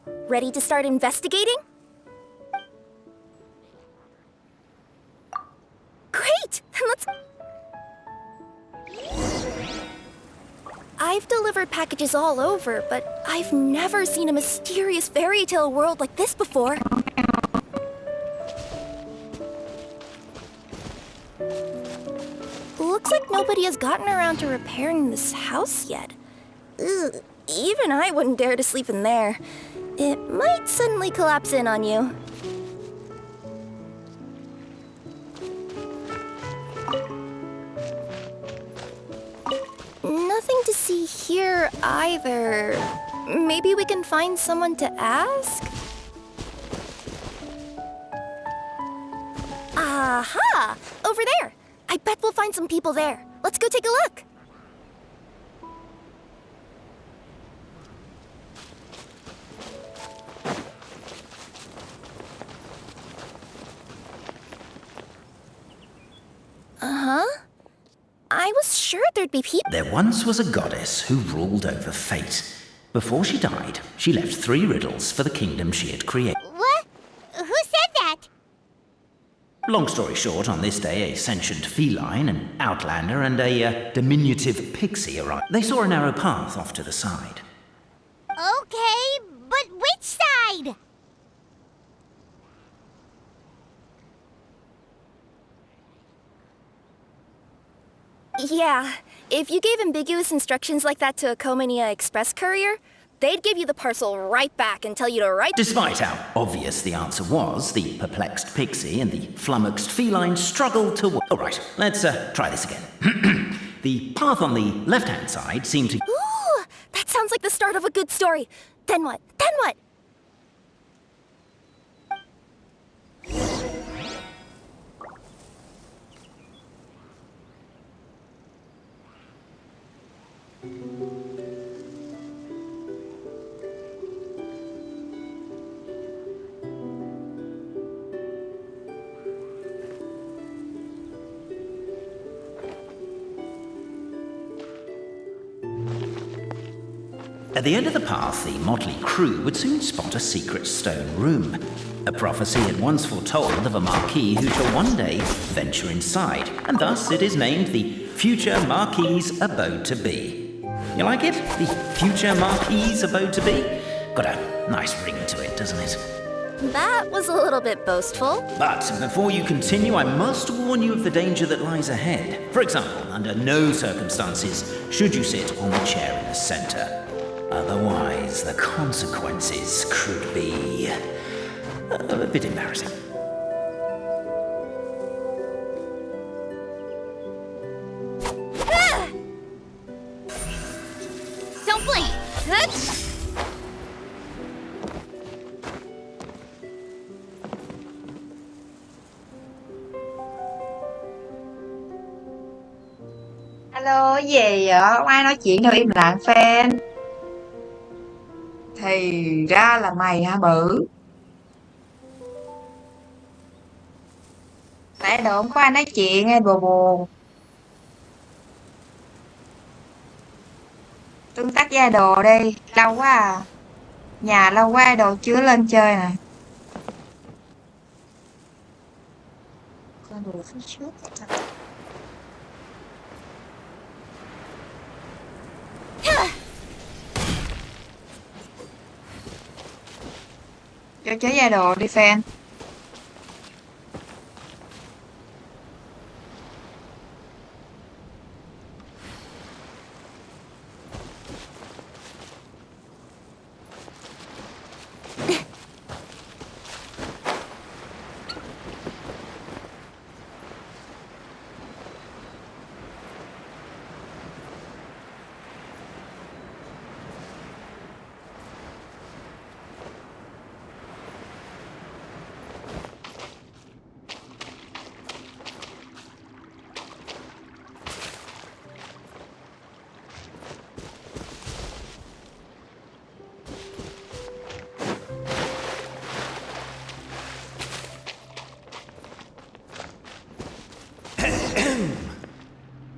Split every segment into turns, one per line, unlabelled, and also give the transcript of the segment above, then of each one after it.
Ready to start investigating? Great! Let's... I've delivered packages all over, but I've never seen a mysterious fairy tale world like this before. Looks like nobody has gotten around to repairing this house yet. Ugh, even I wouldn't dare to sleep in there. It might suddenly collapse in on you. Nothing to see here either. Maybe we can find someone to ask? Aha! Over there! I bet we'll find some people there. Let's go take a look. Uh-huh. I was sure there'd be people.
There once was a goddess who ruled over fate. Before she died, she left 3 riddles for the kingdom she had created.
What? Who said that?
Long story short, on this day, a sentient feline, an outlander, and a diminutive pixie arrived. They saw a narrow path off to the side.
Okay, but which side?
Yeah, if you gave ambiguous instructions like that to a Comania Express courier, they'd give you the parcel right back and tell you to write...
Despite how obvious the answer was, the perplexed pixie and the flummoxed feline struggled to... All right, let's try this again. The path on the left-hand side seemed to...
Ooh, that sounds like the start of a good story. Then what? Then what?
At the end of the path, the motley crew would soon spot a secret stone room. A prophecy had once foretold of a marquis who shall one day venture inside, and thus it is named the future marquis's abode to be. You like it? The future marquis's abode to be? Got a nice ring to it, doesn't it?
That was a little bit boastful.
But before you continue, I must warn you of the danger that lies ahead. For example, under no circumstances should you sit on the chair in the center. Otherwise, the consequences could be a bit embarrassing.
Ah! Don't blink.
Alo, gì vậy? Không ai nói chuyện đâu, im lặng fan. Thì ra là mày hả Bự? Nãy đồ không có ai nói chuyện hay buồn buồn. Tương tác với idol đi, lâu quá à. Nhà lâu quá idol chưa lên chơi nè. Con đùa phía trước. Cho chơi với idol đi fan.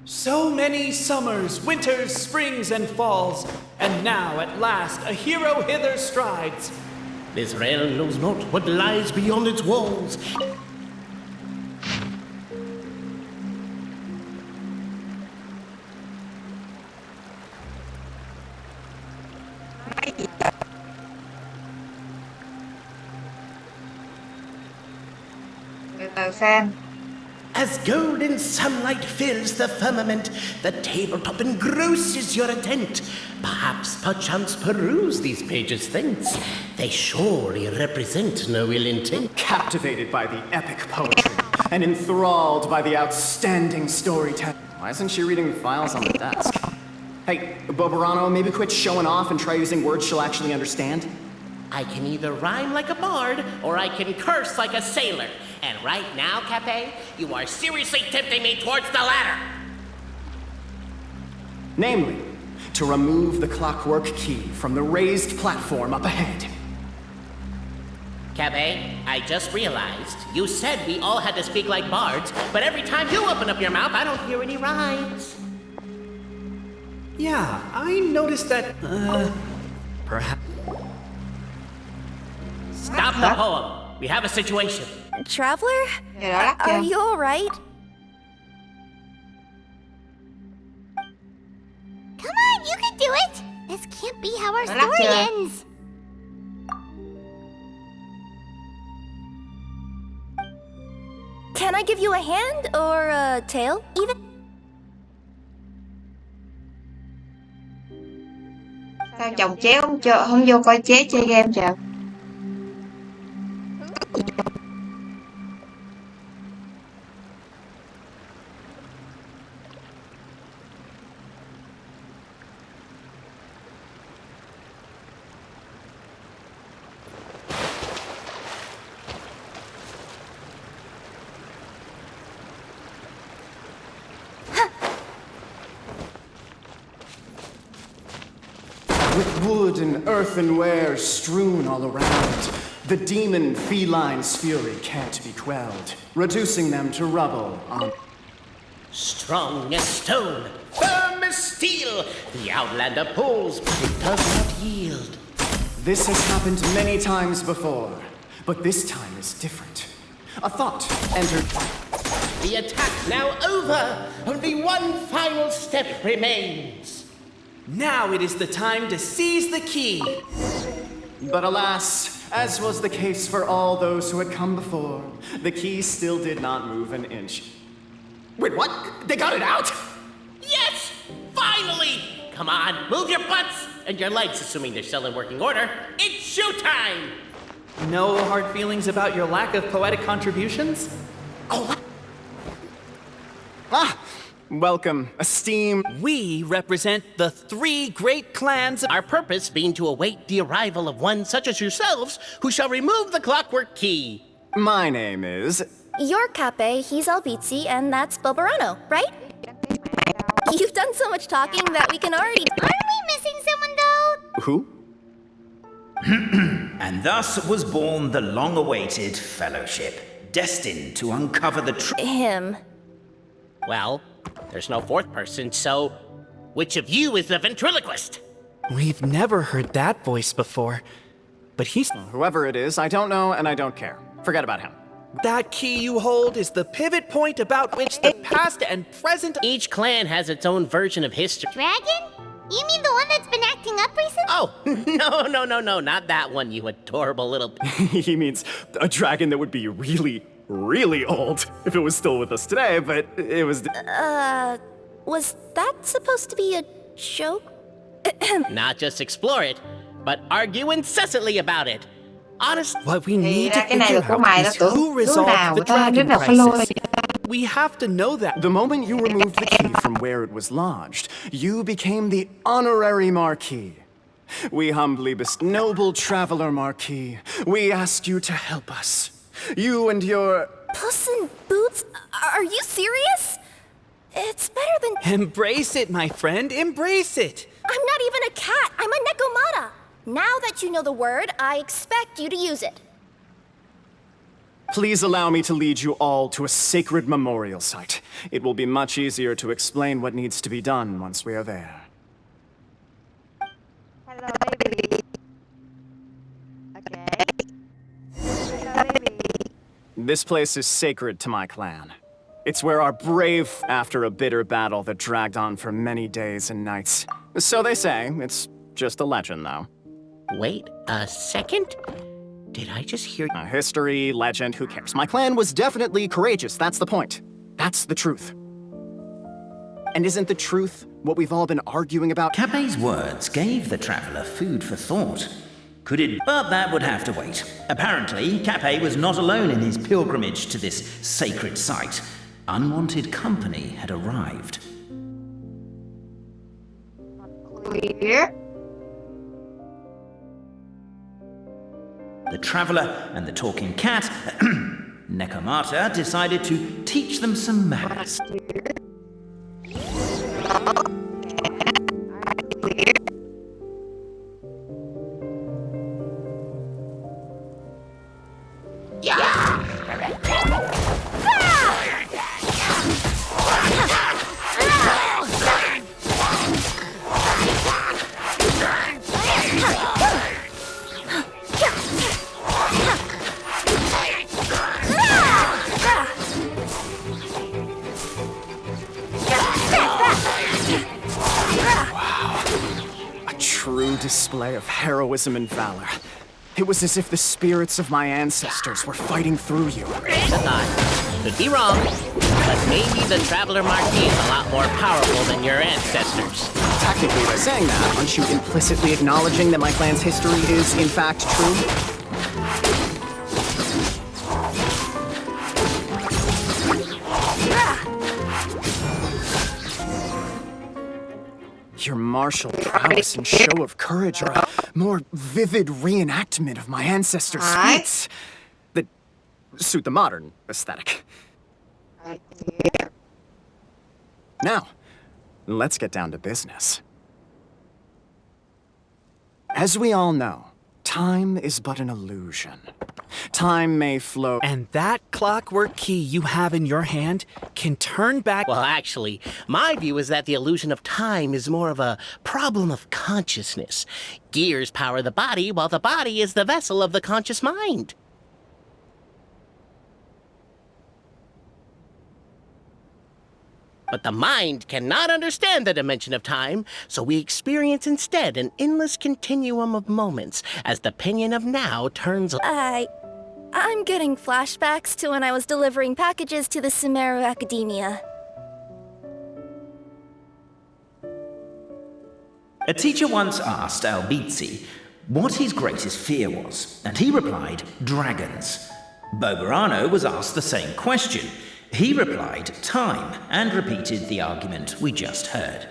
So many summers, winters, springs, and falls, and now at last a hero hither strides.
This realm knows not what lies beyond its walls.
Từ từ xem.
As golden sunlight fills the firmament, the tabletop engrosses your intent. Perchance peruse these pages thence. They surely represent no ill intent.
Captivated by the epic poetry and enthralled by the outstanding storytelling. Why isn't she reading the files on the desk? Hey, Bobarano, maybe quit showing off and try using words she'll actually understand?
I can either rhyme like a bard, or I can curse like a sailor. And right now, Cape, you are seriously tempting me towards the latter.
Namely, to remove the clockwork key from the raised platform up ahead.
Cabe, I just realized you said we all had to speak like bards, but every time you open up your mouth, I don't hear any rhymes.
Yeah, I noticed that, perhaps...
Stop the poem. We have a situation.
Traveler?
Giờ đó lắc
Are
chưa?
you alright?
Come on, you can do it! This can't be how our
Đó lắc
story
chưa?
ends.
Can I give you a hand or a tail, even?
Sao chồng chế không vô coi chế chơi game trời?
With wood and earthenware strewn all around, the demon feline's fury can't be quelled, reducing them to rubble on...
Strong as stone, firm as steel, the Outlander pulls, but it does not yield.
This has happened many times before, but this time is different. A thought entered...
The attack now over, only one final step remains.
Now it is the time to seize the key.
But alas, as was the case for all those who had come before, the key still did not move an inch. Wait, what? They got it out?
Yes! Finally! Come on, move your butts! And your legs, assuming they're still in working order. It's showtime!
No hard feelings about your lack of poetic contributions?
Oh,
Ah! Welcome, esteemed...
We represent the 3 great clans of...
our purpose being to await the arrival of one such as yourselves who shall remove the clockwork key.
My name is...
You're Cape, he's Albizzi, and that's Bobarano, right? You've done so much talking that we can already...
Aren't we missing someone, though?
Who?
And thus was born the long-awaited fellowship, destined to uncover the truth.
Him.
Well, there's no fourth person, so which of you is the ventriloquist?
We've never heard that voice before. But he's...
Whoever it is, I don't know and I don't care. Forget about him.
That key you hold is the pivot point about which the past and present...
Each clan has its own version of history.
Dragon? You mean the one that's been acting up recently?
Oh, no, not that one, you adorable little...
He means a dragon that would be really, really old if it was still with us today, but it was...
Was that supposed to be a joke?
Not just explore it, but argue incessantly about it. Honest,
What we
Thì
need to
ra cái này
figure
là của mày
out
đó,
is
tưởng
who
đứa nào
resolved
người
the
ta rất
dragon
là follow.
crisis. We have to know that.
The moment you removed the key from where it was lodged, you became the honorary Marquis. We humbly noble traveler Marquis, we ask you to help us. You and your...
Puss in Boots? Are you serious? It's better than...
Embrace it, my friend, embrace it.
I'm not even a cat, I'm a Nekomata. Now that you know the word, I expect you to use it.
Please allow me to lead you all to a sacred memorial site. It will be much easier to explain what needs to be done once we are there.
Hello, baby. Okay.
This place is sacred to my clan. It's where our brave after a bitter battle that dragged on for many days and nights. So they say. It's just a legend, though.
Wait a second? Did I just hear...
History, legend, who cares? My clan was definitely courageous, that's the point. That's the truth. And isn't the truth what we've all been arguing about?
Capet's words gave the traveller food for thought. Could it... But that would have to wait. Apparently, Capet was not alone in his pilgrimage to this sacred site. Unwanted company had arrived.
Clear.
The traveller and the talking cat, Nekomata, decided to teach them some manners.
Display of heroism and valor. It was as if the spirits of my ancestors were fighting through you.
Just a thought. Could be wrong, but maybe the Traveler Marquis is a lot more powerful than your ancestors.
Technically, by saying that, aren't you implicitly acknowledging that my clan's history is, in fact, true? Your martial prowess and show of courage are a more vivid reenactment of my ancestors' feats that suit the modern aesthetic. Now, let's get down to business. As we all know, time is but an illusion. Time may flow.
And that clockwork key you have in your hand can turn back...
Well, actually, my view is that the illusion of time is more of a problem of consciousness. Gears power the body, while the body is the vessel of the conscious mind. But the mind cannot understand the dimension of time, so we experience instead an endless continuum of moments as the pinion of now turns...
I'm getting flashbacks to when I was delivering packages to the Sumeru Academia.
A teacher once asked Albizzi what his greatest fear was, and he replied, dragons. Boberano was asked the same question. He replied, time, and repeated the argument we just heard.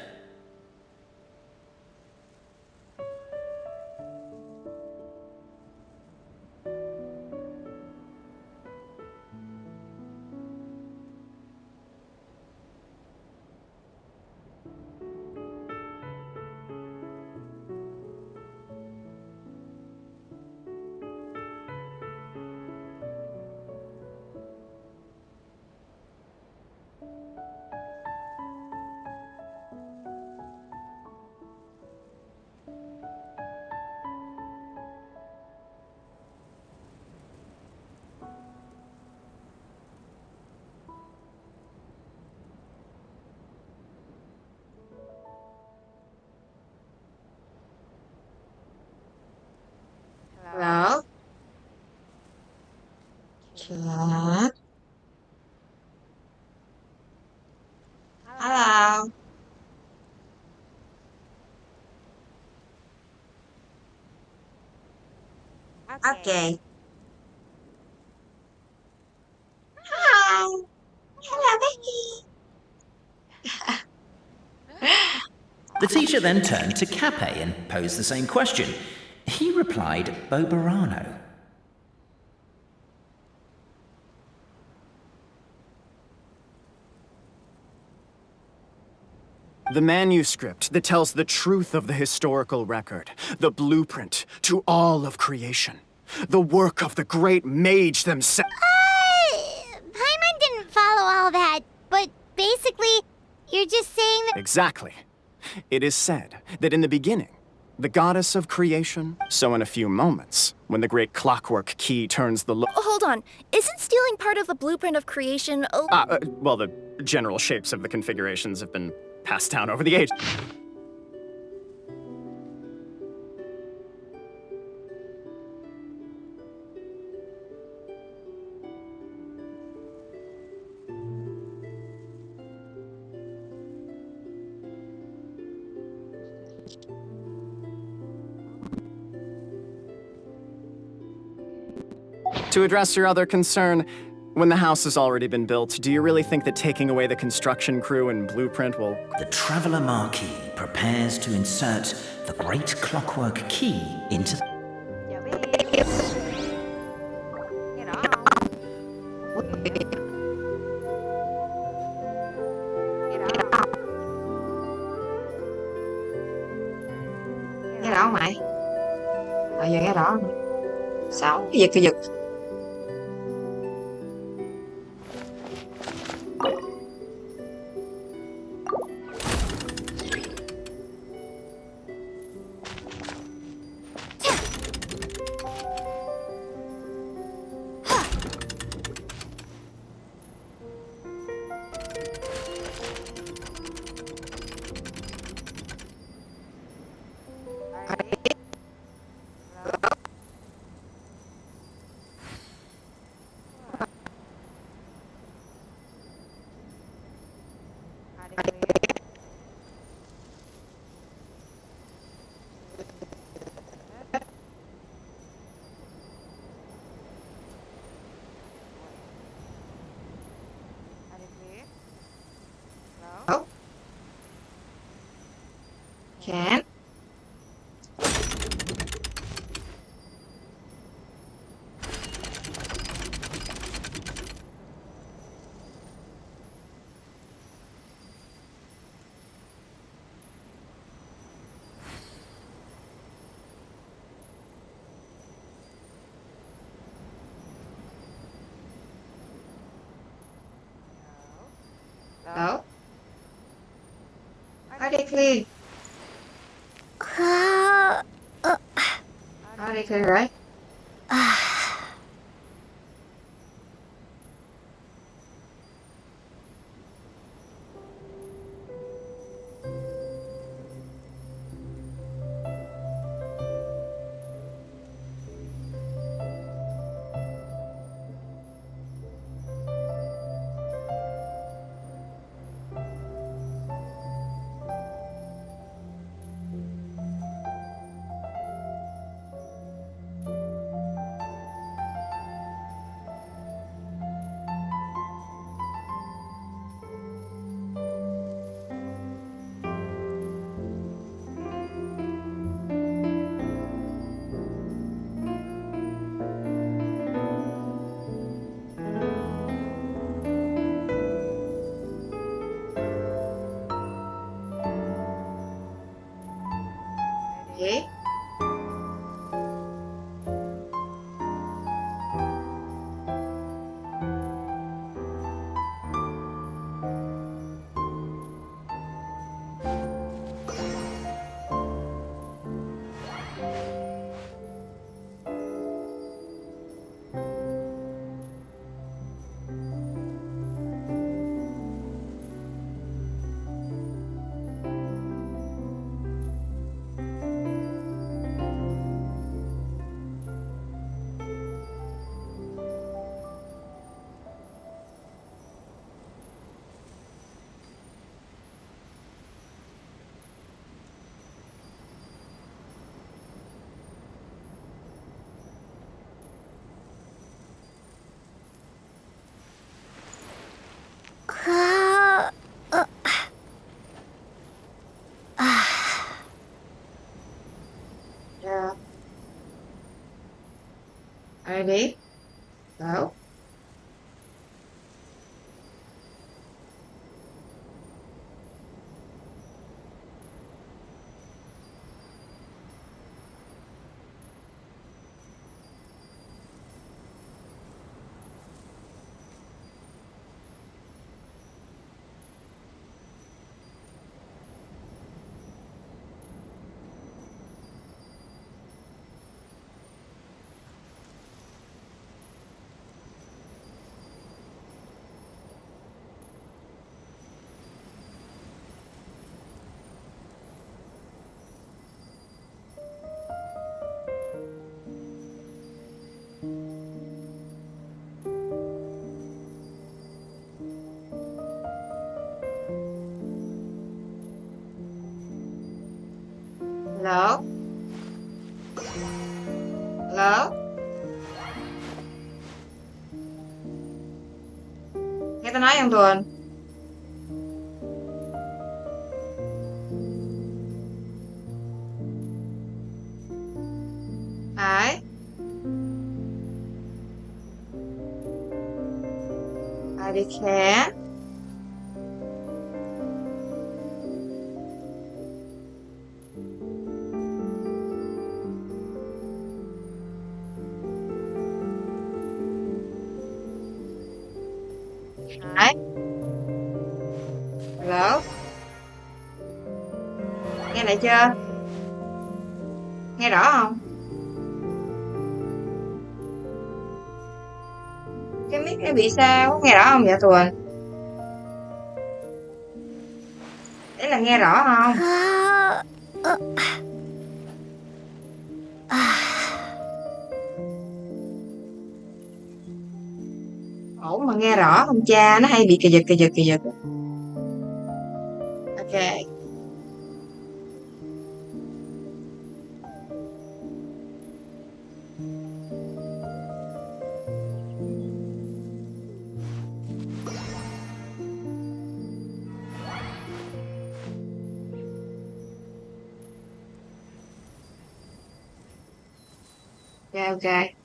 Hello? Chat. Hello. Okay. Hi. Hello, Becky.
The teacher then turned to Capet and posed the same question. He replied, Boberano.
The manuscript that tells the truth of the historical record, the blueprint to all of creation, the work of the great mage themselves.
Paimon didn't follow all that, but basically, you're just saying that...
Exactly. It is said that in the beginning, the goddess of creation. So in a few moments, when the great clockwork key turns the
Hold on. Isn't stealing part of the blueprint of creation
well, the general shapes of the configurations have been passed down over the ages. To address your other concern, when the house has already been built, do you really think that taking away the construction crew and blueprint will...
The Traveller Marquis prepares to insert the great clockwork key into the...
Cái đó mày. Giờ cái đó. Sao? Cái giật. Can. Đó. Ở đây clear. Ở đây clear rồi. Okay. Ready? Go. Nghe tao nói không Thuần? Đấy. Ai đi khé. Đấy. Hello. Nghe lại chưa? Nghe rõ không? Cái mic này bị sao? Có nghe rõ không vậy Thuần? Đấy là nghe rõ không? Ổn mà nghe rõ không cha? Nó hay bị kỳ giật. Ok. Ok.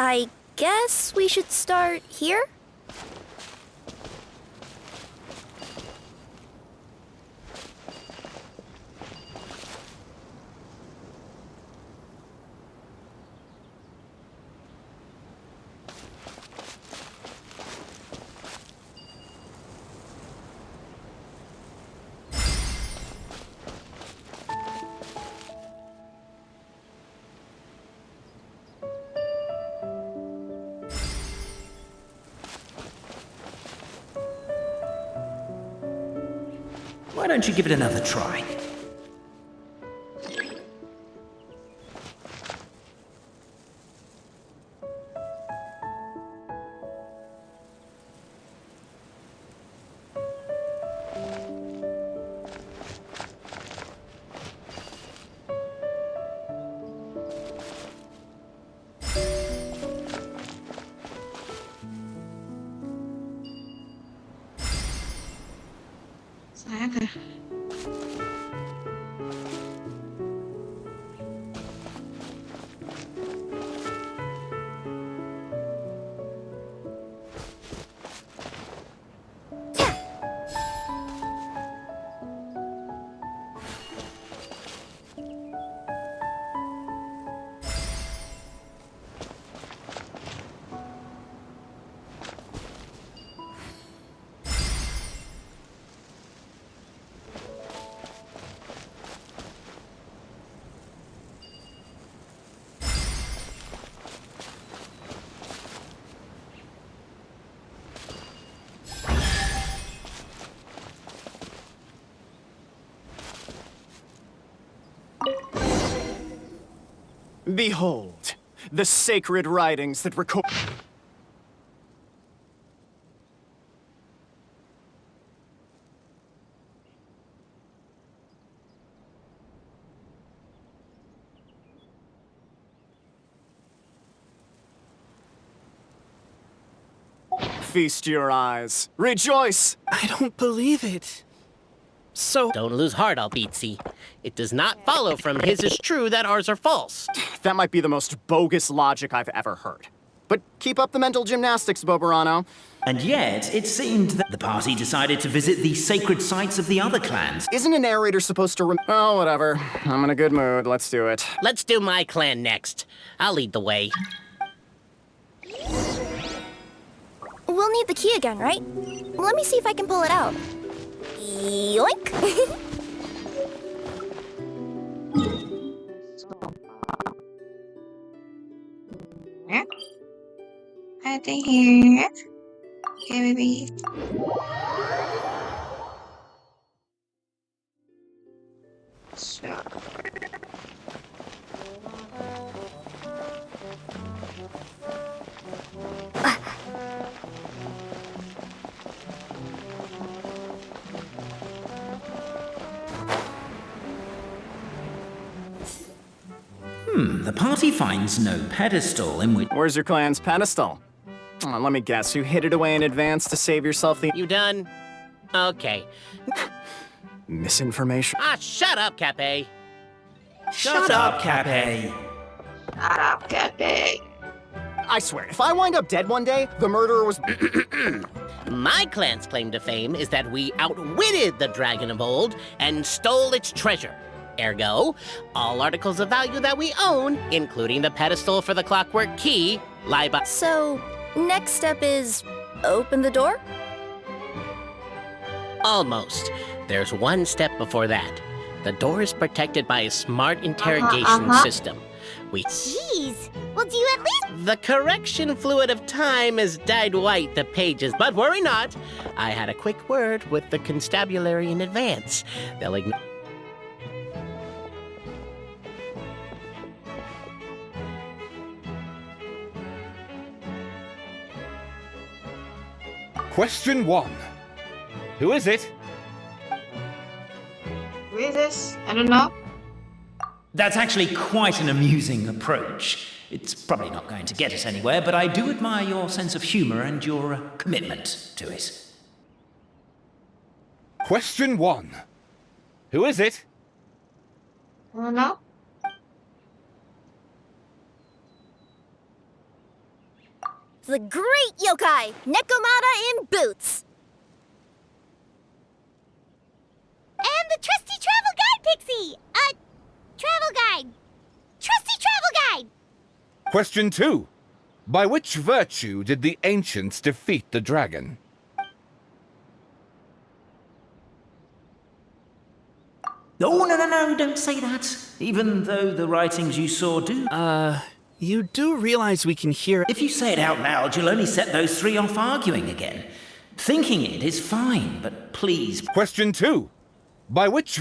I guess we should start here?
Why don't you give it another try?
Xác hả?
Behold, the sacred writings that record. Feast your eyes. Rejoice!
I don't believe it. So,
Don't lose heart, Albizzi. It does not follow from his is true that ours are false.
That might be the most bogus logic I've ever heard. But keep up the mental gymnastics, Boberano.
And yet, it seemed that the party decided to visit the sacred sites of the other clans.
Isn't a narrator supposed to Oh, whatever. I'm in a good mood. Let's do it.
Let's do my clan next. I'll lead the way.
We'll need the key again, right? Let me see if I can pull it out. Yoink!
Nothing here. Okay, baby. So.
The party finds no pedestal in which...
Where's your clan's pedestal? Let me guess, you hid it away in advance to save yourself the
You done? Okay.
misinformation.
Ah, shut up, Cape.
Shut up, Cape.
Shut up, Cappy.
I swear, if I wind up dead one day, the murderer was...
My clan's claim to fame is that we outwitted the dragon of old and stole its treasure. Ergo, all articles of value that we own, including the pedestal for the clockwork key, lie by...
So, next step is open the door?
Almost. There's one step before that. The door is protected by a smart interrogation system.
Jeez. Well, do you at least...
The correction fluid of time has dyed white the pages, but worry not. I had a quick word with the constabulary in advance. They'll ignore...
Question 1. Who is it?
Who is this? I don't know.
That's actually quite an amusing approach. It's probably not going to get us anywhere, but I do admire your sense of humor and your commitment to it.
Question 1. Who is it?
I don't know.
The great yokai, Nekomata in boots.
And the trusty travel guide, Pixie! Travel guide. Trusty travel guide!
Question 2. By which virtue did the ancients defeat the dragon?
Oh, no, don't say that. Even though the writings you saw do.
You do realize we can hear...
If you say it out loud, you'll only set those three off arguing again. Thinking it is fine, but please...
Question 2. By which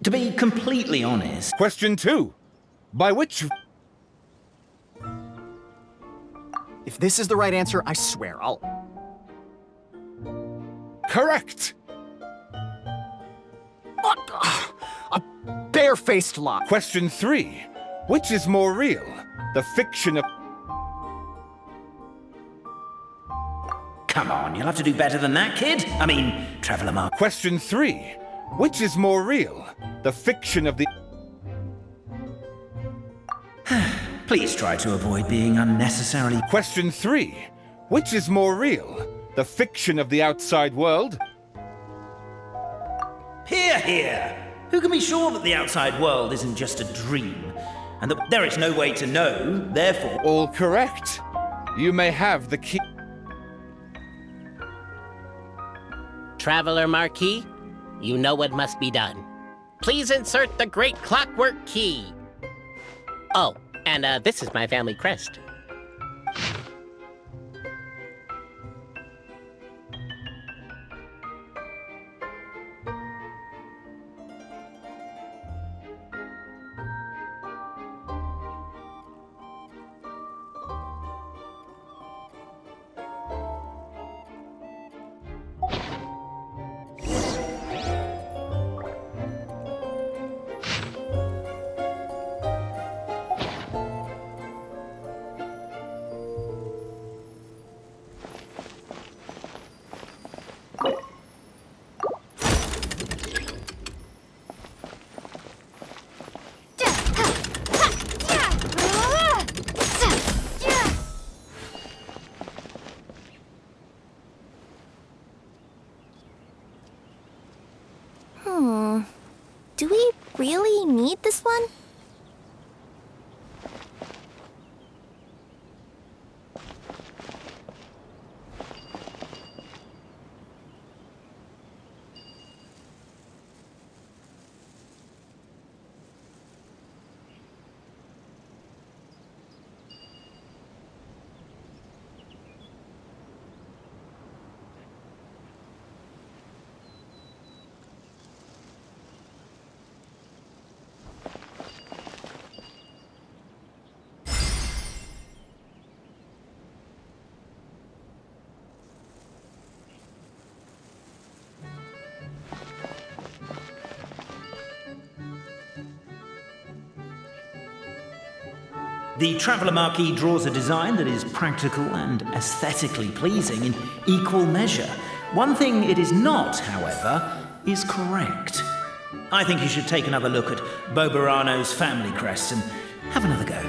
To be completely honest...
Question 2. By which...
If this is the right answer, I swear, I'll...
Correct!
A barefaced lie.
Question 3. Which is more real? The fiction of...
Come on, you'll have to do better than that, kid. I mean, Traveller Mark.
Question 3. Which is more real? The fiction of the...
Please try to avoid being unnecessarily...
Question 3. Which is more real? The fiction of the outside world?
Hear, hear! Who can be sure that the outside world isn't just a dream? And that there is no way to know, therefore...
All correct. You may have the key...
Traveler Marquis, you know what must be done. Please insert the great clockwork key. Oh, and this is my family crest.
Do we really need this one?
The Traveller Marquee draws a design that is practical and aesthetically pleasing in equal measure. One thing it is not, however, is correct. I think you should take another look at Boberano's family crest and have another go.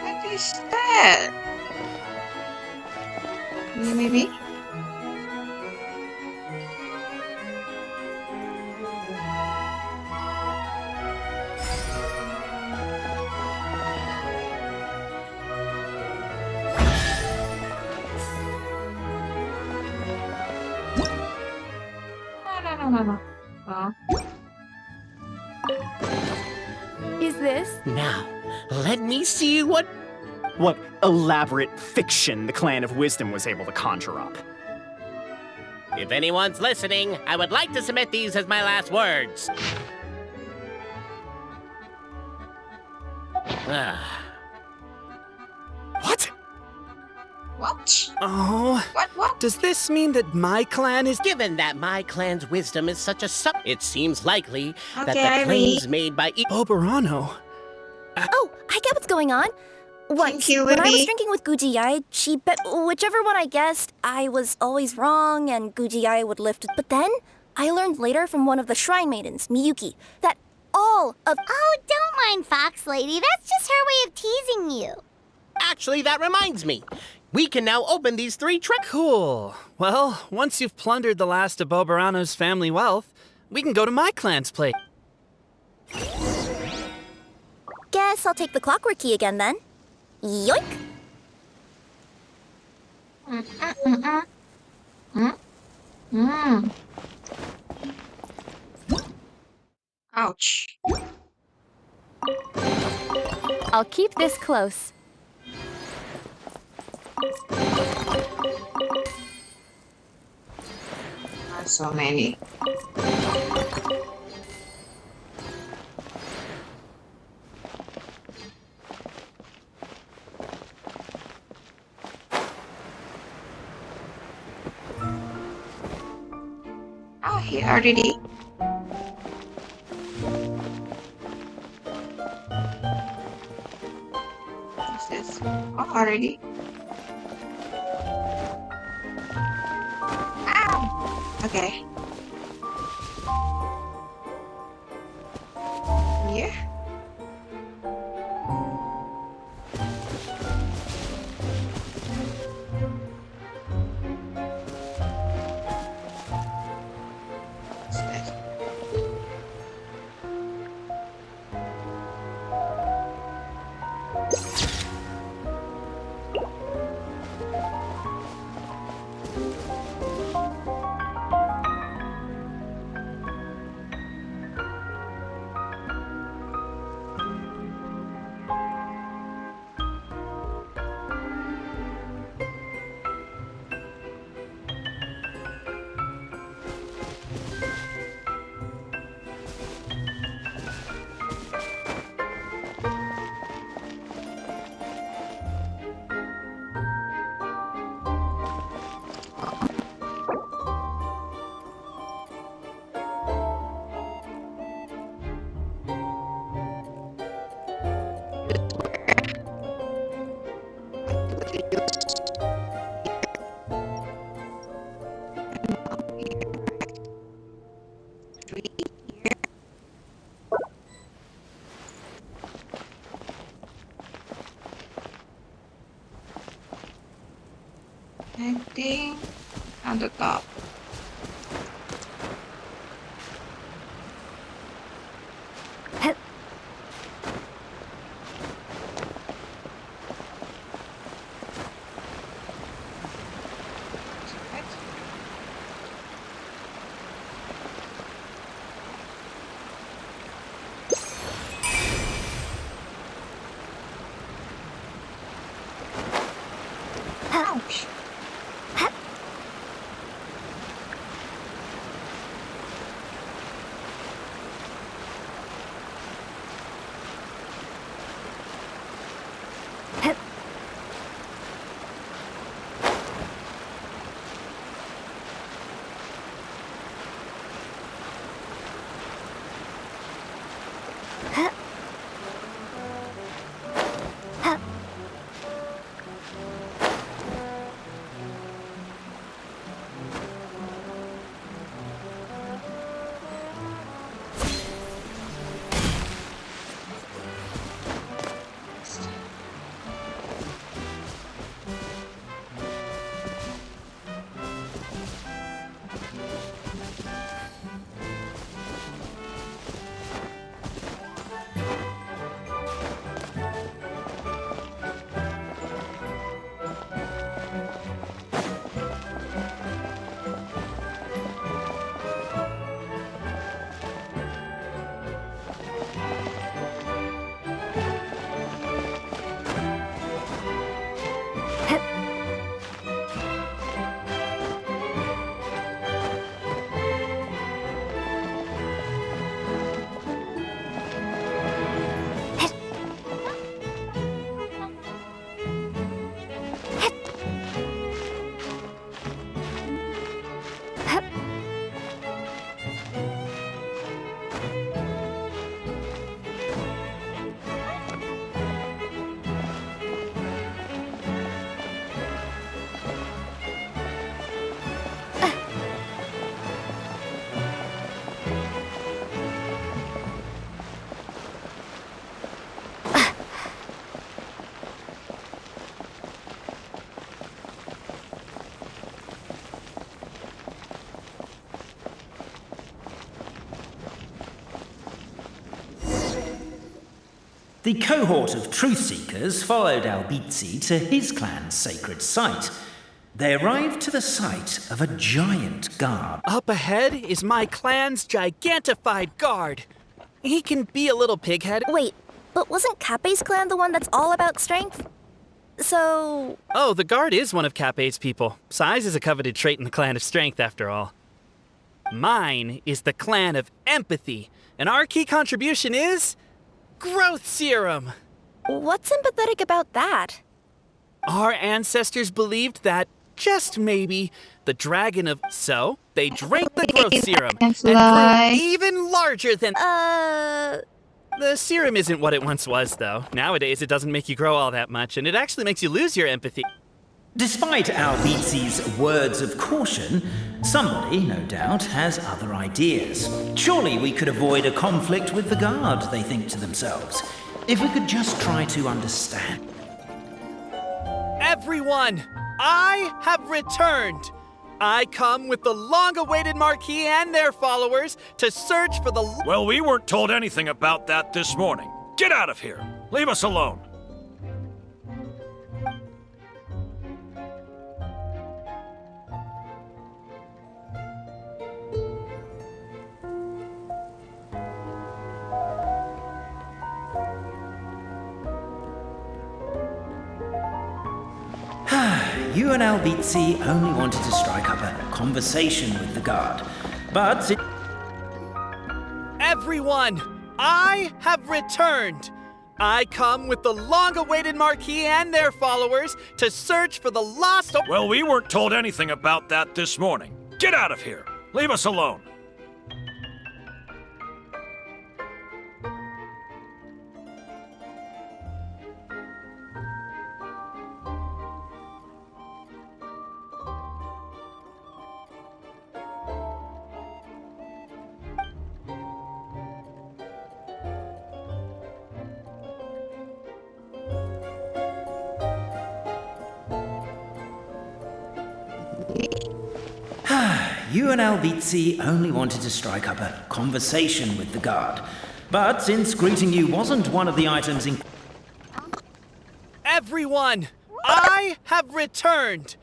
What is that? Maybe? No. Oh.
Is this?
Now, let me see what...
What elaborate fiction the Clan of Wisdom was able to conjure up.
If anyone's listening, I would like to submit these as my last words.
What?
What?
Oh,
What?
does this mean that my clan is...
Given that my clan's wisdom is such a it seems likely that
Okay,
the
I
claims made by
Boberano?
Oh, I get what's going on. Once,
Thank you,
when I was
Ruby.
drinking with Gujiyai, she bet whichever one I guessed, I was always wrong and Gujiyai would lift it. But then, I learned later from one of the shrine maidens, Miyuki, that all of...
Oh, don't mind Fox Lady. That's just her way of teasing you.
Actually, that reminds me. We can now open these 3
Cool. Well, once you've plundered the last of Boberano's family wealth, we can go to my clan's place.
Guess I'll take the clockwork key again then. Yoink!
Ouch.
I'll keep this close.
So many. Oh, he already. This is already. Ow! Okay. Yeah. What's this? อ่านตัวตอบ Ouch.
The cohort of truth seekers followed Albizzi to his clan's sacred site. They arrived to the site of a giant guard.
Up ahead is my clan's gigantified guard. He can be a little pighead.
Wait, but wasn't Kappei's clan the one that's all about strength? So...
Oh, the guard is one of Kappei's people. Size is a coveted trait in the clan of strength, after all. Mine is the clan of empathy, and our key contribution is... growth serum!
what's empathetic about that?
Our ancestors believed that, just maybe, the dragon of... So, they drank the growth serum and grew even larger than... The serum isn't what it once was, though. Nowadays, it doesn't make you grow all that much, and it actually makes you lose your empathy.
Despite Albizzi's words of caution, somebody, no doubt, has other ideas. Surely we could avoid a conflict with the guard, they think to themselves, if we could just try to understand.
Everyone, I have returned. I come with the long-awaited Marquis and their followers to search for the...
Well, we weren't told anything about that this morning. Get out of here. Leave us alone.
You and Albizzi only wanted to strike up a conversation with the guard, but it...
Everyone, I have returned. I come with the long-awaited Marquis and their followers to search for the lost...
Well, we weren't told anything about that this morning. Get out of here. Leave us alone.
You and Albizzi only wanted to strike up a conversation with the guard. But since greeting you wasn't one of the items in...
Everyone, I have returned.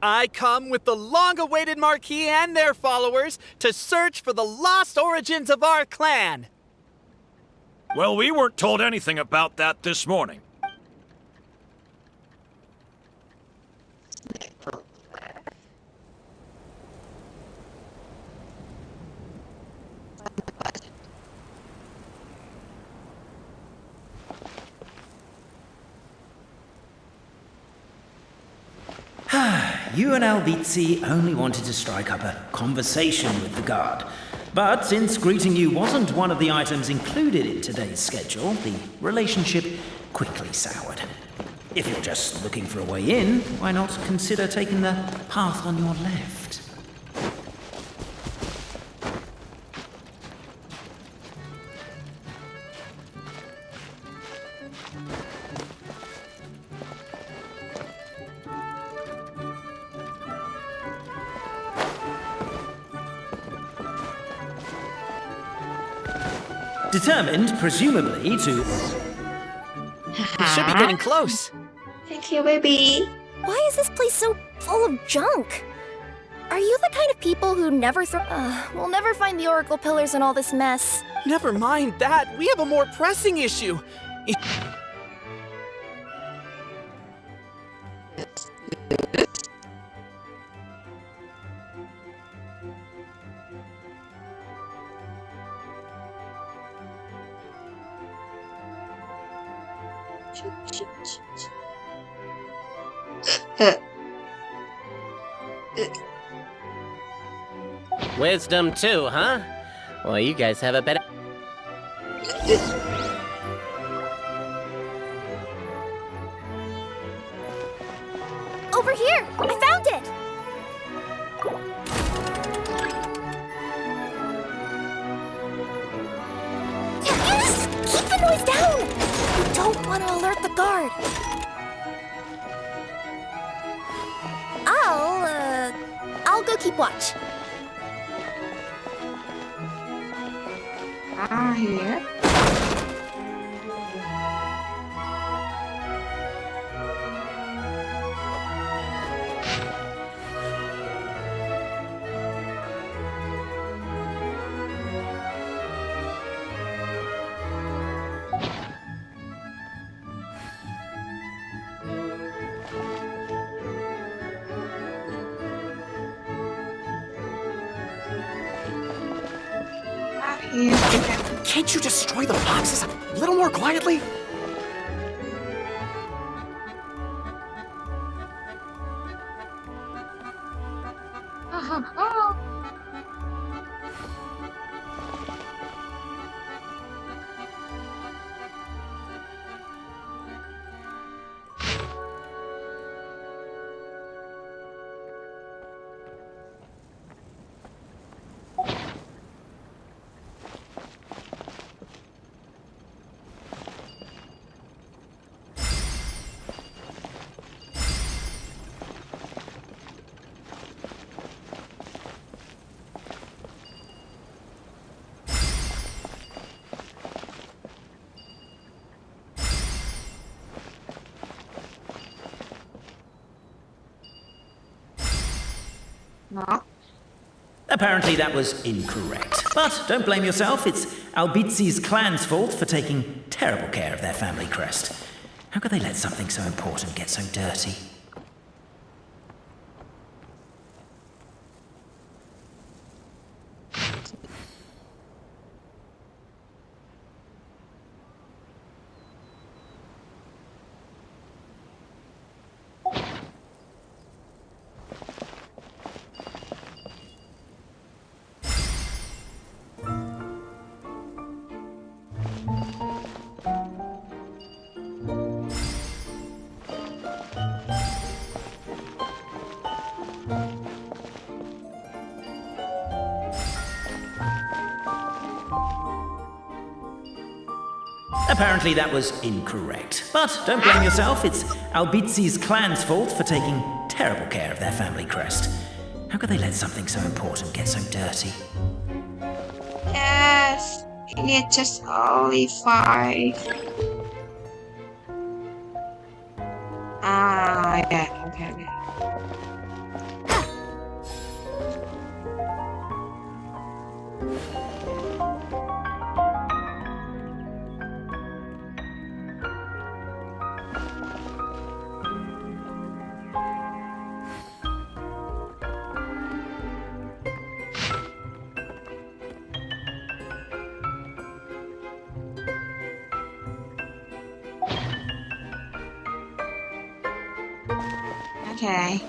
I come with the long-awaited Marquis and their followers to search for the lost origins of our clan.
Well, we weren't told anything about that this morning.
You and Albizzi only wanted to strike up a conversation with the guard. But since greeting you wasn't one of the items included in today's schedule, the relationship quickly soured. If you're just looking for a way in, why not consider taking the path on your left? Determined, presumably, to...
We should be getting close.
Thank you, baby.
Why is this place so full of junk? Are you the kind of people who never we'll never find the Oracle Pillars in all this mess.
Never mind that. We have a more pressing issue.
Wisdom too, huh? Well, you guys have a better...
Over here! I found it! Yes! Keep the noise down! We don't want to alert the guard. I'll go keep watch.
Here.
Can't you destroy the boxes a little more quietly?
No.
Apparently that was incorrect. But don't blame yourself, it's Albizzi's clan's fault for taking terrible care of their family crest. How could they let something so important get so dirty? Apparently that was incorrect. But don't blame yourself, it's Albizzi's clan's fault for taking terrible care of their family crest. How could they let something so important get so dirty?
Yes, it's just only 5. Ah, yeah, okay. Okay.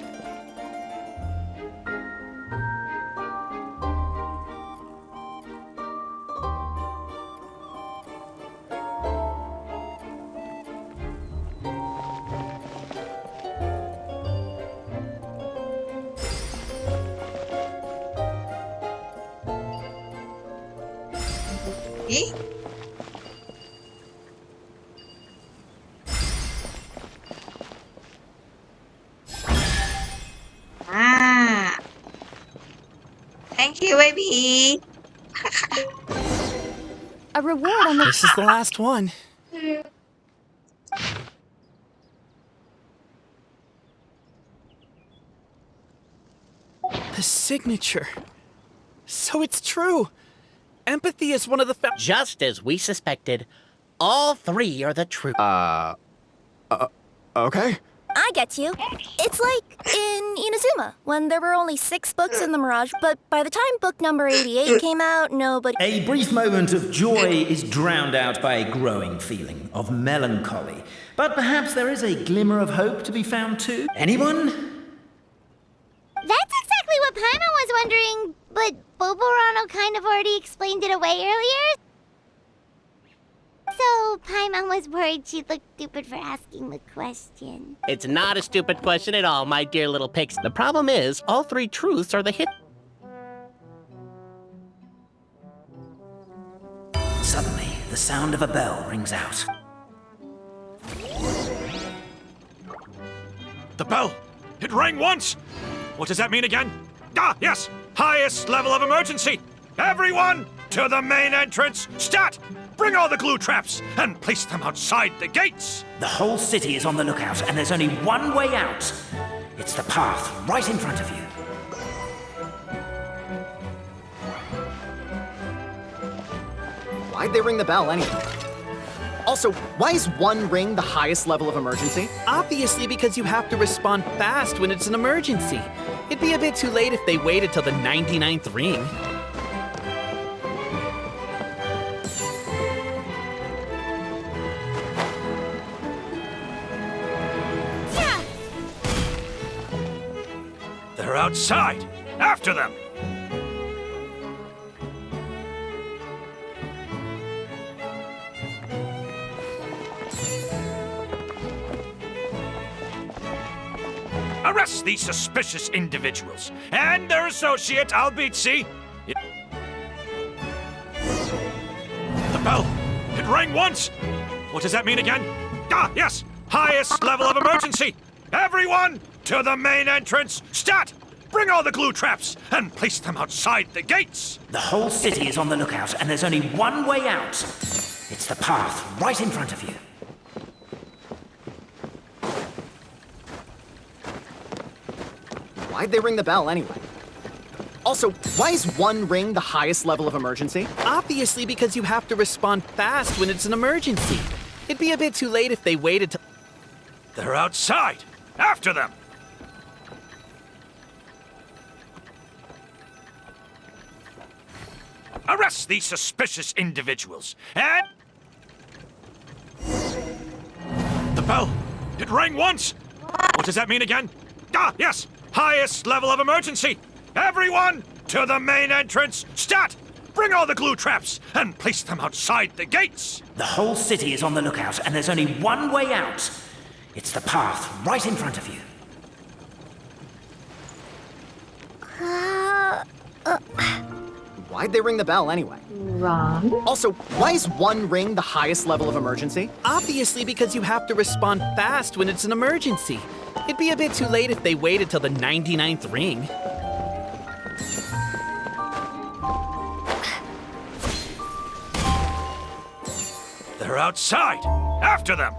Eh? Ah. Thank you, baby.
A reward on the...
This is the last one. The signature. So it's true. Empathy is one of the
Just as we suspected, all 3 are the truth.
Okay.
I get you. It's like in Inazuma, when there were only 6 books in the Mirage, but by the time book number 88 came out, nobody...
A brief moment of joy is drowned out by a growing feeling of melancholy. But perhaps there is a glimmer of hope to be found too. Anyone?
That's exactly what Paimon was wondering, but Boborano kind of already explained it away earlier. So Paimon was worried she'd look stupid for asking the question.
It's not a stupid question at all, my dear little pigs. The problem is, all 3 truths are the hit.
Suddenly, the sound of a bell rings out.
The bell! It rang once! What does that mean again? Ah, yes! Highest level of emergency! Everyone to the main entrance! Stat! Bring all the glue traps and place them outside the gates!
The whole city is on the lookout, and there's only one way out. It's the path right in front of you.
Why'd they ring the bell anyway? Also, why is 1 ring the highest level of emergency?
Obviously because you have to respond fast when it's an emergency. It'd be a bit too late if they waited till the 99th ring.
They're outside! After them! Arrest these suspicious individuals and their associate, Albizzi. The bell! It rang once! What does that mean again? Ah, yes! Highest level of emergency! Everyone to the main entrance! Stat! Bring all the glue traps and place them outside the gates!
The whole city is on the lookout, and there's only one way out. It's the path right in front of you.
Why'd they ring the bell anyway? Also, why is 1 ring the highest level of emergency?
Obviously because you have to respond fast when it's an emergency. It'd be a bit too late if they waited till...
They're outside! After them! Arrest these suspicious individuals and... The bell! It rang once! What does that mean again? Ah, yes! Highest level of emergency! Everyone to the main entrance! Stat! Bring all the glue traps and place them outside the gates!
The whole city is on the lookout, and there's only one way out. It's the path right in front of you.
Why'd they ring the bell anyway?
Wrong.
Also, why is 1 ring the highest level of emergency?
Obviously because you have to respond fast when it's an emergency. It'd be a bit too late if they waited till the 99th ring.
They're outside! After them!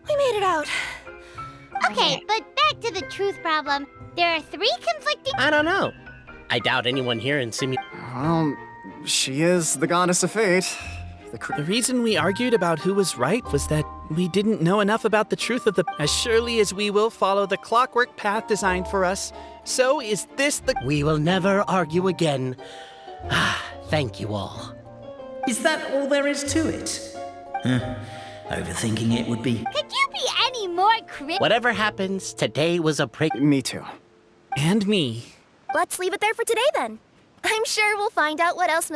We made it out.
Okay, but back to the truth problem. There are 3 conflicting...
I don't know. I doubt anyone here in
Well, she is the goddess of fate.
The reason we argued about who was right was that we didn't know enough about the truth of the... As surely as we will follow the clockwork path designed for us, so is this the...
We will never argue again. Thank you all.
Is that all there is to it? Overthinking it would be...
Could you be any more
Whatever happens, today was a
Me too.
And me.
Let's leave it there for today, then. I'm sure we'll find out what else...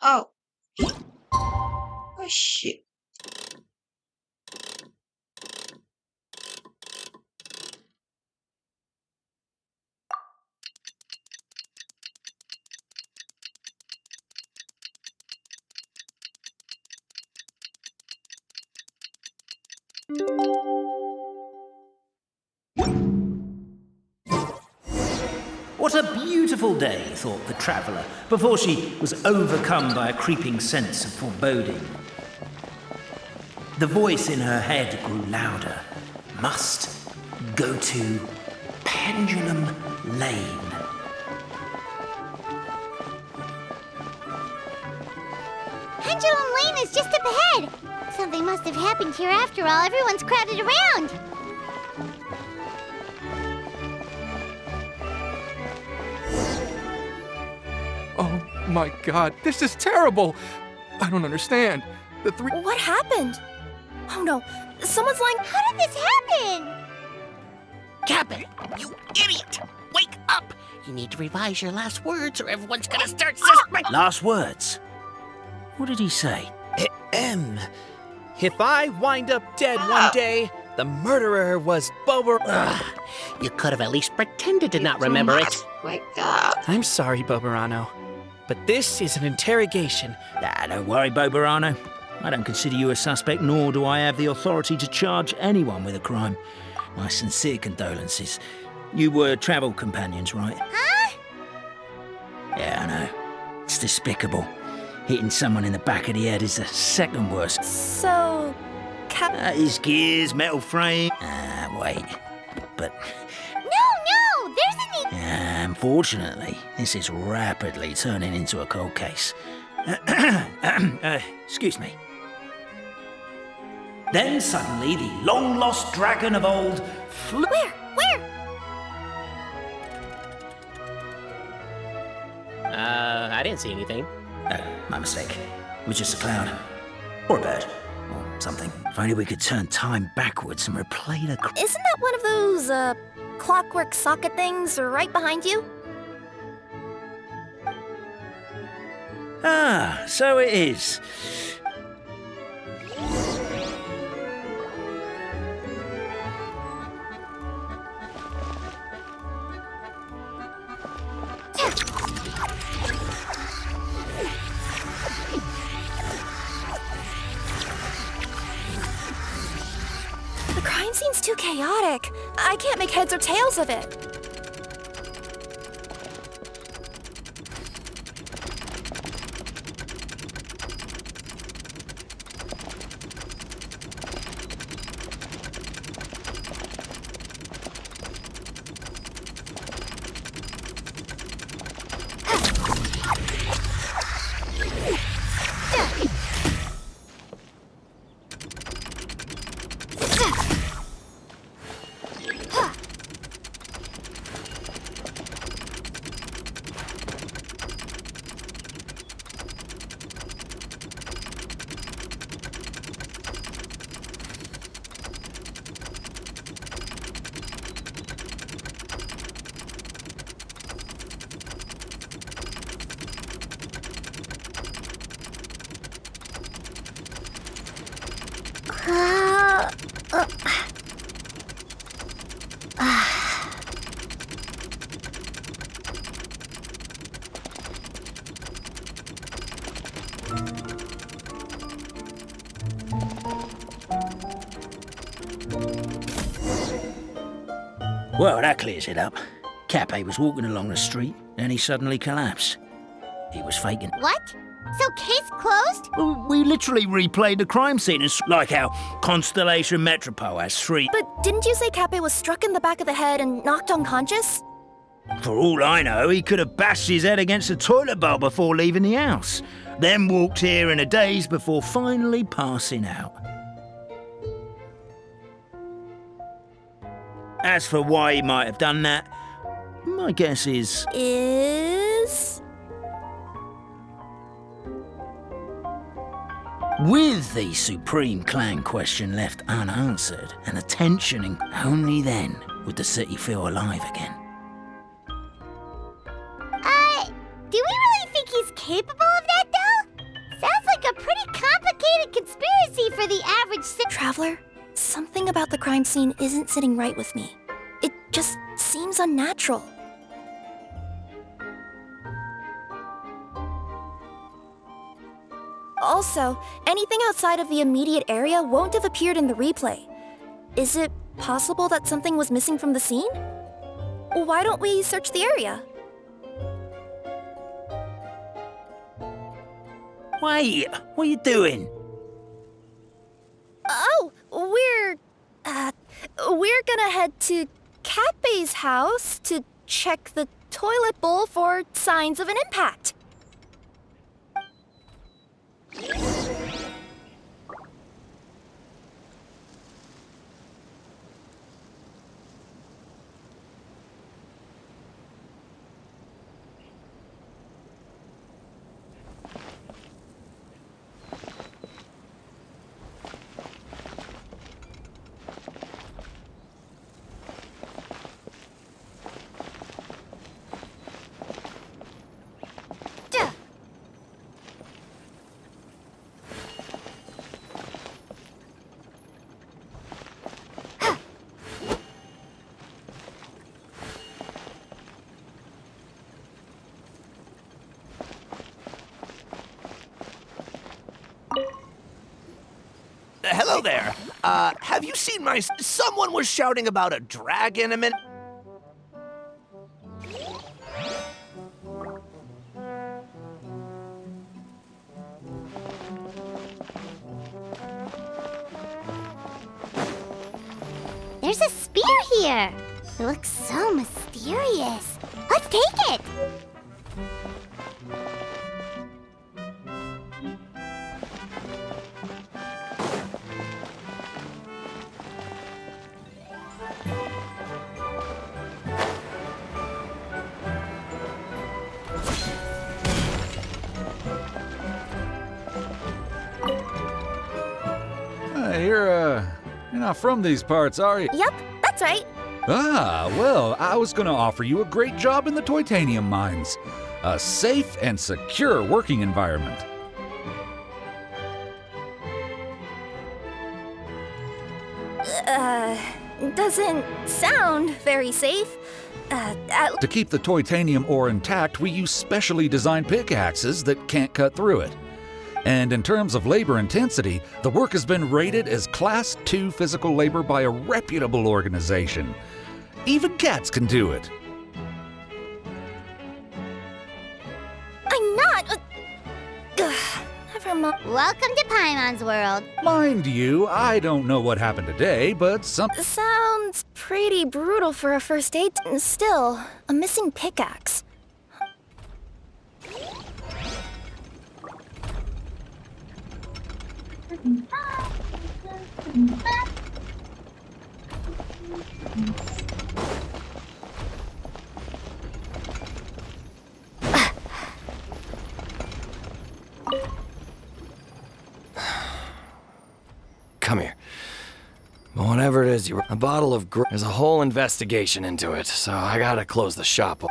Oh. Oh, shit.
What a beautiful day, thought the traveller, before she was overcome by a creeping sense of foreboding. The voice in her head grew louder. Must go to Pendulum Lane.
Pendulum Lane is just up ahead. Something must have happened here after all. Everyone's crowded around.
Oh my god, this is terrible! I don't understand. The 3...
What happened? Oh no, someone's lying...
How did this happen?
Cabin, you idiot! Wake up! You need to revise your last words or everyone's gonna start suspecting...
Last words? What did he say?
If I wind up dead one day, the murderer was Bober...
You could have at least pretended to not remember it.
Like that.
I'm sorry, Boberano, but this is an interrogation.
Don't worry, Boberano. I don't consider you a suspect, nor do I have the authority to charge anyone with a crime. My sincere condolences. You were travel companions, right?
Huh?
Yeah, I know. It's despicable. Hitting someone in the back of the head is the second worst.
So...
His gears, metal frame... wait. But...
No! There's a need...
Unfortunately, this is rapidly turning into a cold case. Excuse me. Then suddenly, the long-lost dragon of old flew...
Where?
I didn't see anything.
Oh, my mistake. It was just a cloud. Or a bird. Or something. If only we could turn time backwards and replay the...
Isn't that one of those, clockwork socket things right behind you?
Ah, so it is.
The crime scene's too chaotic. I can't make heads or tails of it.
Well, that clears it up. Cappe was walking along the street, and he suddenly collapsed. He was faking.
What? So case closed?
We literally replayed the crime scene, like how Constellation Metropole has 3.
But didn't you say Cappe was struck in the back of the head and knocked unconscious?
For all I know, he could have bashed his head against the toilet bowl before leaving the house, then walked here in a daze before finally passing out. As for why he might have done that, my guess is... With the Supreme Clan question left unanswered and attentioning, only then would the city feel alive again.
Do we really think he's capable of that, though? Sounds like a pretty complicated conspiracy for the average
Traveler, something about the crime scene isn't sitting right with me. It just seems unnatural. Also, anything outside of the immediate area won't have appeared in the replay. Is it possible that something was missing from the scene? Why don't we search the area?
Wait, what are you doing?
Oh, we're gonna head to Cappe's house to check the toilet bowl for signs of an impact.
Hello there. Have you seen my... Someone was shouting about a dragon a minute...
There's a spear here. It looks so mysterious. Let's take it.
You're not from these parts, are you?
Yep, that's right.
Ah, well, I was gonna offer you a great job in the Titanium mines. A safe and secure working environment.
Doesn't sound very safe.
To keep the titanium ore intact, we use specially designed pickaxes that can't cut through it. And in terms of labor intensity, the work has been rated as Class 2 physical labor by a reputable organization. Even cats can do it.
I'm not... Never mind.
Welcome to Paimon's world.
Mind you, I don't know what happened today, but
Sounds pretty brutal for a first date. Still, a missing pickaxe.
Come here. Whatever it is, a bottle of there's a whole investigation into it, so I gotta close the shop.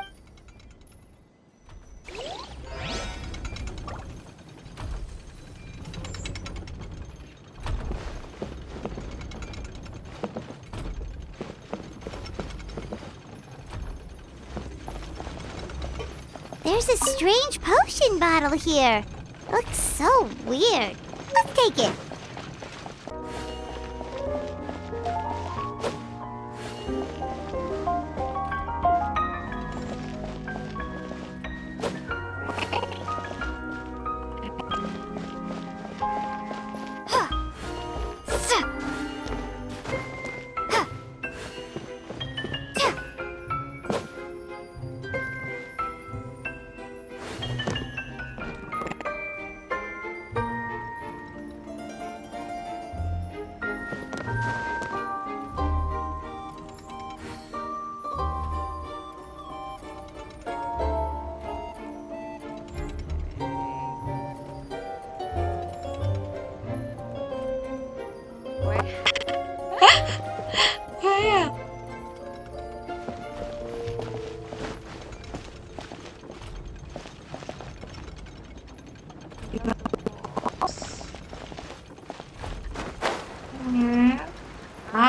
There's a strange potion bottle here. Looks so weird. Let's take it.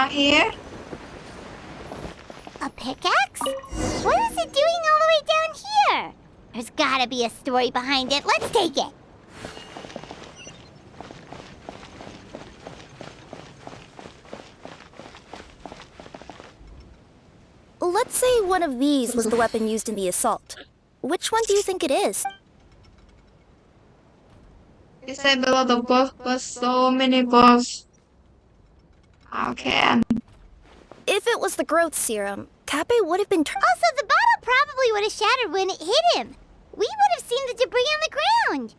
Here.
A pickaxe? What is it doing all the way down here? There's gotta be a story behind it. Let's take it.
Let's say one of these was the weapon used in the assault. Which one do you think it is?
Disable a lot of buffs, but so many buffs. Okay.
If it was the growth serum, Kappei would have been
Also, the bottle probably would have shattered when it hit him. We would have seen the debris on the ground.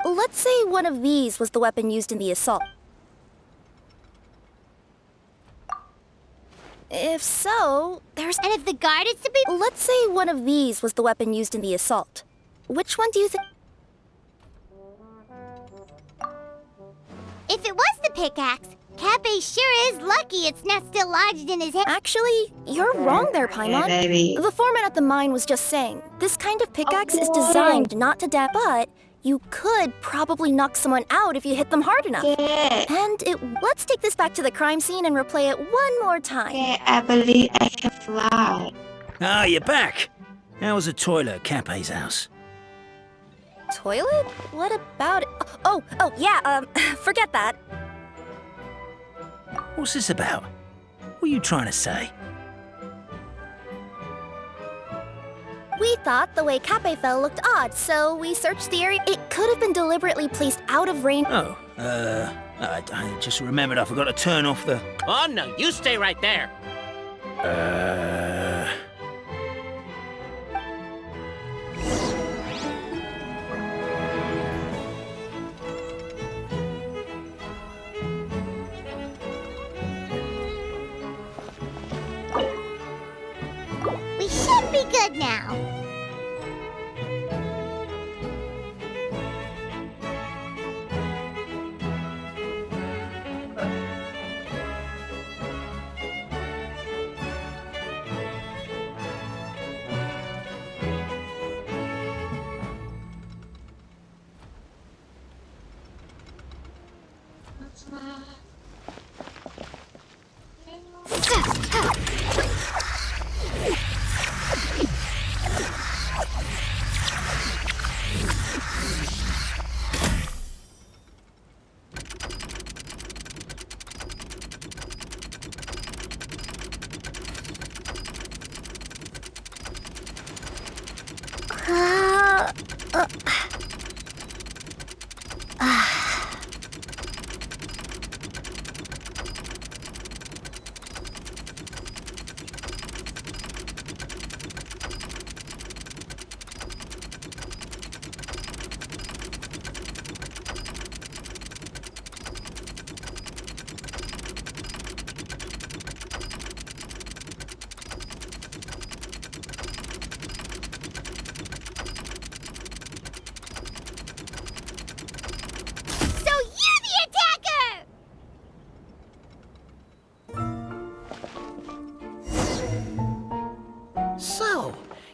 Let's say one of these was the weapon used in the assault. If so, there's...
And if the guard is to be...
Let's say one of these was the weapon used in the assault. Which one do you think...
If it was the pickaxe, Kappei sure is lucky it's not still lodged in his head.
Actually, you're wrong there, Paimon.
Baby.
The foreman at the mine was just saying, this kind of pickaxe is designed not to dab, but you could probably knock someone out if you hit them hard enough.
Yeah.
And let's take this back to the crime scene and replay it one more time.
Okay, I believe I can fly.
Ah, you're back. How was the toilet at Kappei's house?
Toilet? What about it? Oh, yeah, forget that.
What's this about? What are you trying to say?
We thought the way Kappei fell looked odd, so we searched the area. It could have been deliberately placed out of range.
Oh, I just remembered I forgot to turn off the...
Oh, no, you stay right there.
We should be good now.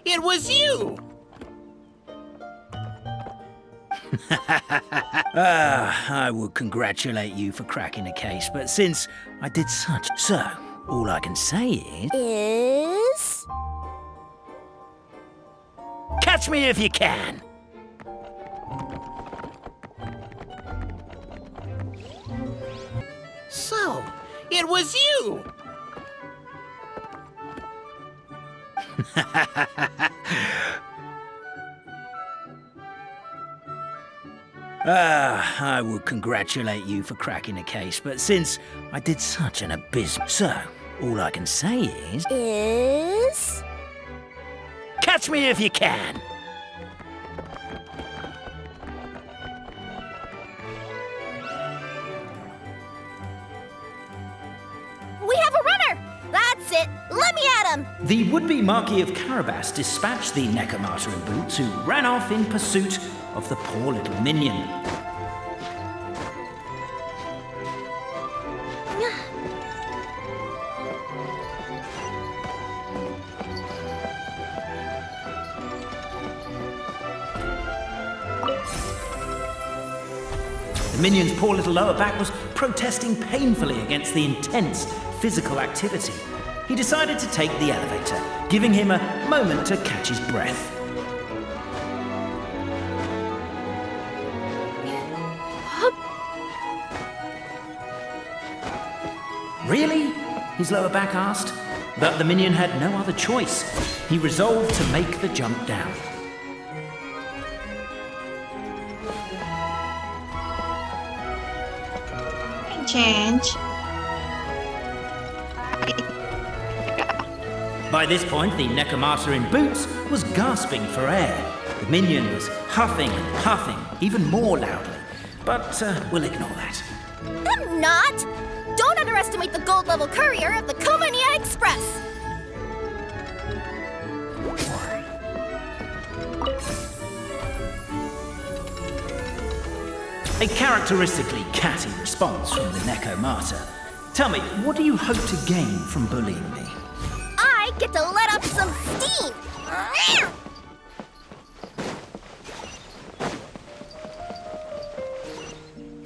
It was you!
I would congratulate you for cracking the case, but since I did such... So, all I can say is... Catch me if you can!
So, it was you!
I would congratulate you for cracking the case, but since I did such an abysmal... So, all I can say is... Catch me if you can!
We have a runner! That's it! Let me at him!
The would-be Marquis of Carabas dispatched the Necromata in boots, who ran off in pursuit of the poor little minion. The minion's poor little lower back was protesting painfully against the intense physical activity. He decided to take the elevator, giving him a moment to catch his breath. Really? His lower back asked. But the minion had no other choice. He resolved to make the jump down.
Change.
By this point, the Necromata in boots was gasping for air. The minion was huffing and puffing, even more loudly. But we'll ignore that.
I'm not! Don't underestimate the gold-level courier of the Komania Express!
A characteristically catty response from the Necromata. Tell me, what do you hope to gain from bullying me?
I get to let off some steam!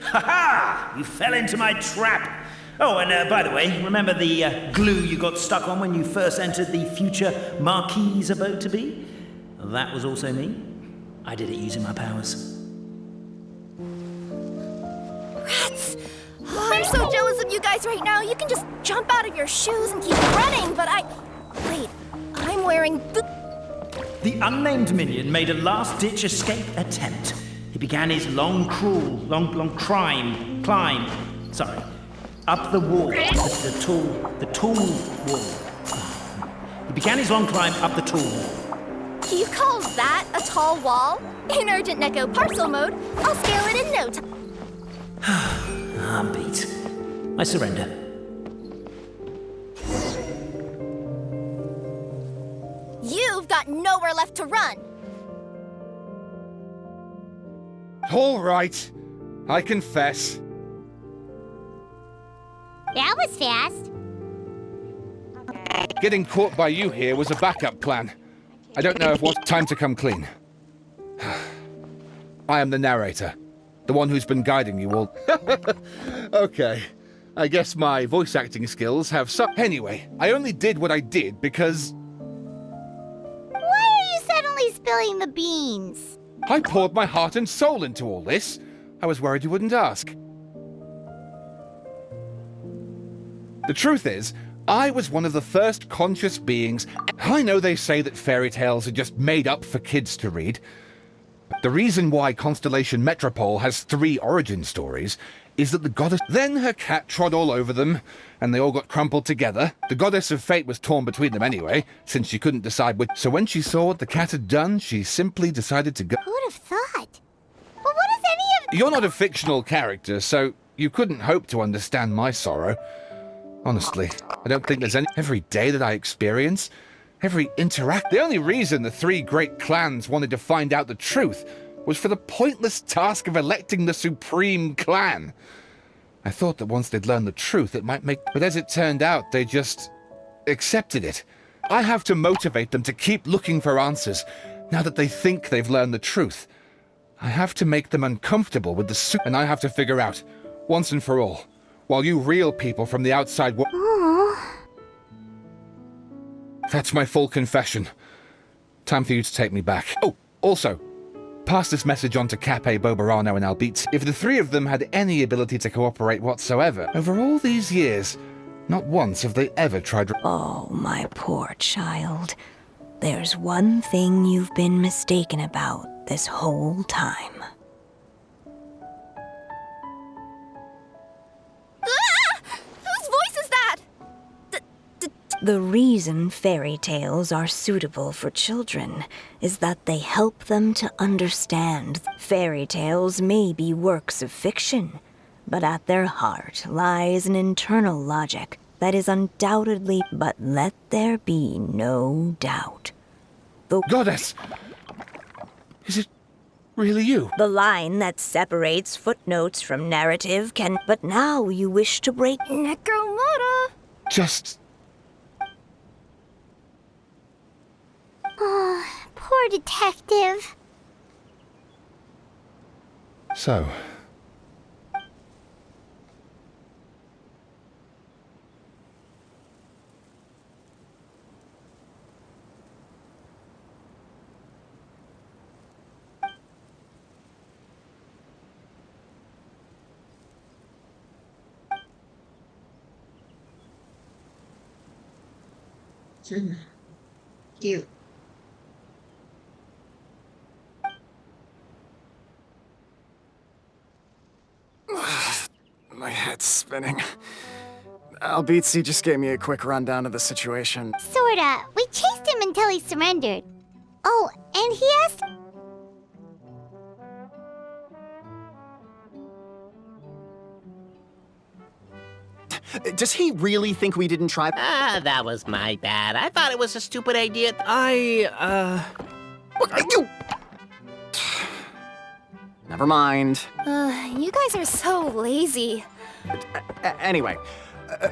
Ha-ha! You fell into my trap! Oh, and by the way, remember the glue you got stuck on when you first entered the future Marquis' abode-to-be? That was also me. I did it using my powers.
Rats! Oh, I'm so jealous of you guys right now. You can just jump out of your shoes and keep running, but Wait, I'm wearing
The unnamed minion made a last-ditch escape attempt. He began his long climb, up the wall, the tall wall. He began his long climb up the tall wall.
Do you call that a tall wall? In urgent Neko parcel mode, I'll scale it in no time.
I'm beat. I surrender.
You've got nowhere left to run.
All right, I confess.
That was fast.
Getting caught by you here was a backup plan. I don't know if what's time to come clean. I am the narrator, the one who's been guiding you all. Okay, I guess my voice acting skills have some... Anyway, I only did what I did because...
Why are you suddenly spilling the beans?
I poured my heart and soul into all this. I was worried you wouldn't ask. The truth is, I was one of the first conscious beings. I know they say that fairy tales are just made up for kids to read. The reason why Constellation Metropole has 3 origin stories is that the goddess... Then her cat trod all over them, and they all got crumpled together. The goddess of fate was torn between them anyway, since she couldn't decide which... So when she saw what the cat had done, she simply decided to go...
Who'd have thought? Well, what does any of...
You're not a fictional character, so you couldn't hope to understand my sorrow. Honestly, I don't think there's any... Every day that I experience, every interact... The only reason the 3 great clans wanted to find out the truth was for the pointless task of electing the supreme clan. I thought that once they'd learned the truth, it might make... But as it turned out, they just accepted it. I have to motivate them to keep looking for answers, now that they think they've learned the truth. I have to make them uncomfortable with the... And I have to figure out, once and for all, while you real people from the outside... That's my full confession. Time for you to take me back. Oh, also, pass this message on to Cape, Bobarano, and Albizzi. If the three of them had any ability to cooperate whatsoever, over all these years, not once have they ever tried...
Oh, my poor child. There's one thing you've been mistaken about this whole time.
Whose voice is that?
The reason fairy tales are suitable for children is that they help them to understand. Fairy tales may be works of fiction, but at their heart lies an internal logic that is undoubtedly... But let there be no doubt. The
Goddess! Is it really you?
The line that separates footnotes from narrative can... But now you wish to break...
Necromora!
Just...
Oh, poor detective.
So...
Cute.
My head's spinning. Albizzi just gave me a quick rundown of the situation.
Sorta. We chased him until he surrendered. Oh, and he asked...
Does he really think we didn't try?
Ah, that was my bad. I thought it was a stupid idea.
You... Never mind.
You guys are so lazy.
Anyway,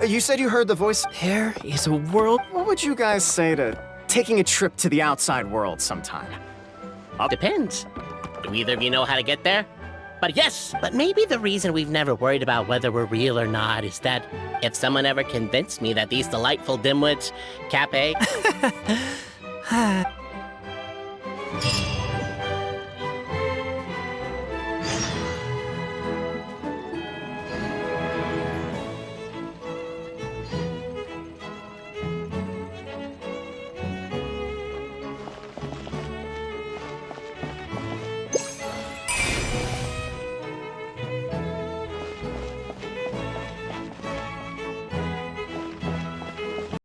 you said you heard the voice.
There is a world...
What would you guys say to taking a trip to the outside world sometime?
Depends. Do either of you know how to get there? But yes, but maybe the reason we've never worried about whether we're real or not is that if someone ever convinced me that these delightful dimwits, Cape...